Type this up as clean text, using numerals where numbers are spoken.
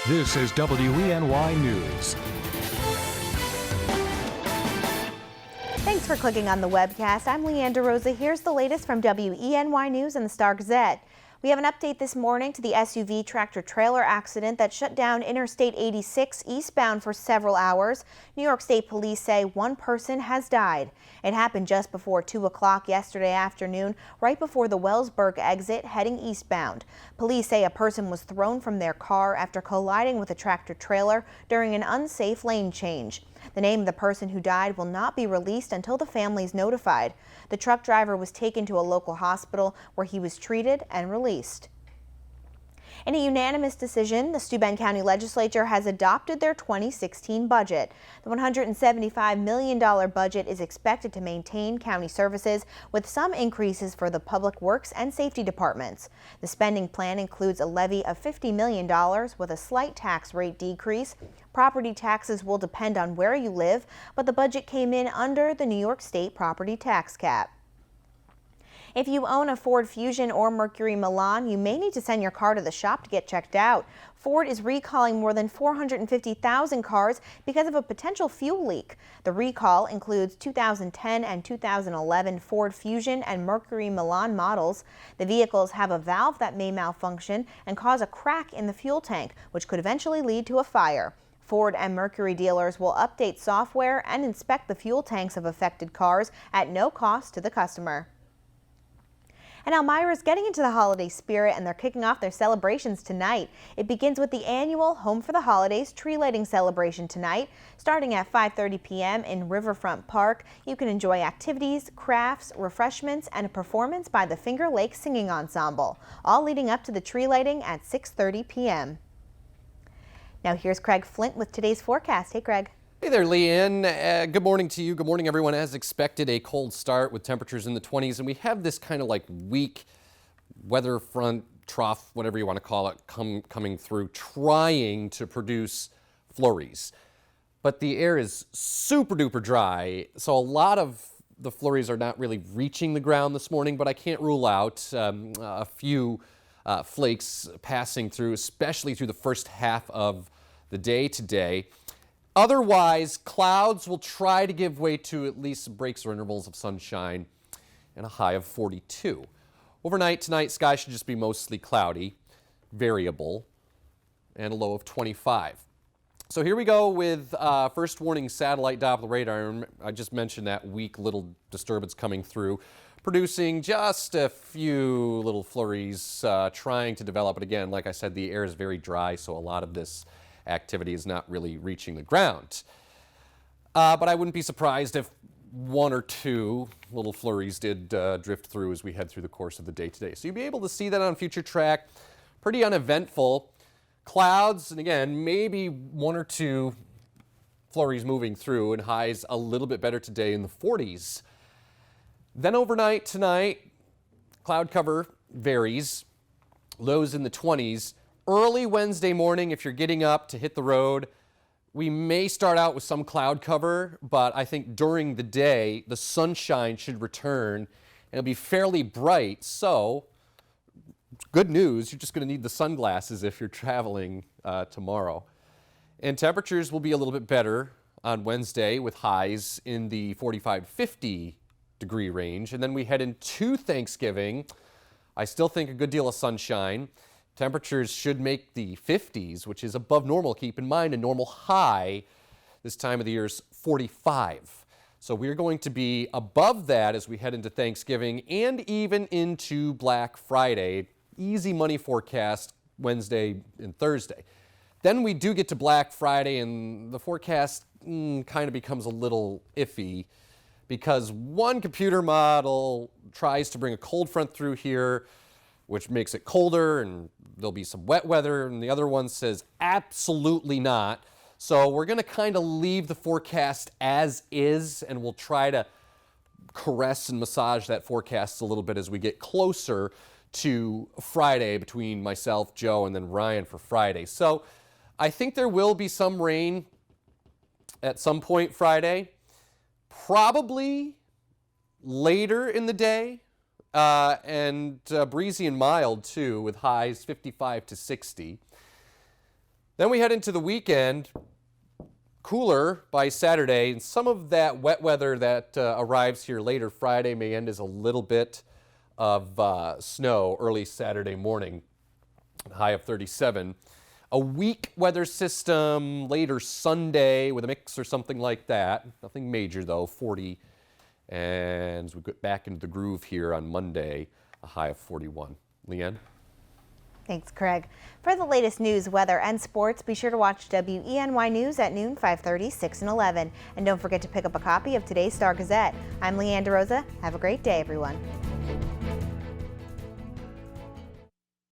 This is WENY News. Thanks for clicking on the webcast. I'm Leanne DeRosa. Here's the latest from WENY News and the Star Gazette. We have an update this morning to the SUV tractor-trailer accident that shut down Interstate 86 eastbound for several hours. New York State police say one person has died. It happened just before 2 o'clock yesterday afternoon, right before the Wellsburg exit heading eastbound. Police say a person was thrown from their car after colliding with a tractor-trailer during an unsafe lane change. The name of the person who died will not be released until the family is notified. The truck driver was taken to a local hospital where he was treated and released. In a unanimous decision, the Steuben County Legislature has adopted their 2016 budget. The $175 million budget is expected to maintain county services with some increases for the public works and safety departments. The spending plan includes a levy of $50 million with a slight tax rate decrease. Property taxes will depend on where you live, but the budget came in under the New York State property tax cap. If you own a Ford Fusion or Mercury Milan, you may need to send your car to the shop to get checked out. Ford is recalling more than 450,000 cars because of a potential fuel leak. The recall includes 2010 and 2011 Ford Fusion and Mercury Milan models. The vehicles have a valve that may malfunction and cause a crack in the fuel tank, which could eventually lead to a fire. Ford and Mercury dealers will update software and inspect the fuel tanks of affected cars at no cost to the customer. And Elmira's getting into the holiday spirit, and they're kicking off their celebrations tonight. It begins with the annual Home for the Holidays tree lighting celebration tonight. Starting at 5:30 p.m. in Riverfront Park, you can enjoy activities, crafts, refreshments, and a performance by the Finger Lakes Singing Ensemble, all leading up to the tree lighting at 6:30 p.m. Now here's Craig Flint with today's forecast. Hey, Craig. Hey there, Leanne. Good morning to you. Good morning, everyone. As expected, a cold start with temperatures in the 20s, and we have this kind of like weak weather front trough, whatever you want to call it, coming through, trying to produce flurries. But the air is super duper dry, so a lot of the flurries are not really reaching the ground this morning, but I can't rule out a few flakes passing through, especially through the first half of the day today. Otherwise, clouds will try to give way to at least breaks or intervals of sunshine and a high of 42. Overnight tonight, skies should just be mostly cloudy, variable, and a low of 25. So here we go with first warning satellite Doppler radar. I just mentioned that weak little disturbance coming through, producing just a few little flurries trying to develop. But again, like I said, the air is very dry, so a lot of this activity is not really reaching the ground. But I wouldn't be surprised if one or two little flurries did drift through as we head through the course of the day today. So you'll be able to see that on future track. Pretty uneventful. Clouds, and again, maybe one or two flurries moving through, and highs a little bit better today in the 40s. Then overnight tonight, cloud cover varies. Lows in the 20s. Early Wednesday morning, if you're getting up to hit the road, we may start out with some cloud cover, but I think during the day, the sunshine should return and it'll be fairly bright. So, good news, you're just going to need the sunglasses if you're traveling tomorrow. And temperatures will be a little bit better on Wednesday with highs in the 45 to 50 degree range. And then we head into Thanksgiving. I still think a good deal of sunshine. Temperatures should make the 50s, which is above normal. Keep in mind, a normal high this time of the year is 45. So we're going to be above that as we head into Thanksgiving and even into Black Friday. Easy money forecast Wednesday and Thursday. Then we do get to Black Friday, and the forecast kind of becomes a little iffy because one computer model tries to bring a cold front through here, which makes it colder, and there'll be some wet weather, and the other one says absolutely not. So we're going to kind of leave the forecast as is, and we'll try to caress and massage that forecast a little bit as we get closer to Friday between myself, Joe, and then Ryan for Friday. So I think there will be some rain at some point Friday, probably later in the day. And breezy and mild too, with highs 55 to 60. Then we head into the weekend. Cooler by Saturday, and some of that wet weather that arrives here later Friday may end as a little bit of snow early Saturday morning, high of 37. A weak weather system later Sunday with a mix or something like that. Nothing major though, 40. And as we get back into the groove here on Monday, a high of 41. Leanne? Thanks, Craig. For the latest news, weather, and sports, be sure to watch WENY News at noon, 5:30, 6, and 11. And don't forget to pick up a copy of today's Star Gazette. I'm Leanne DeRosa. Have a great day, everyone.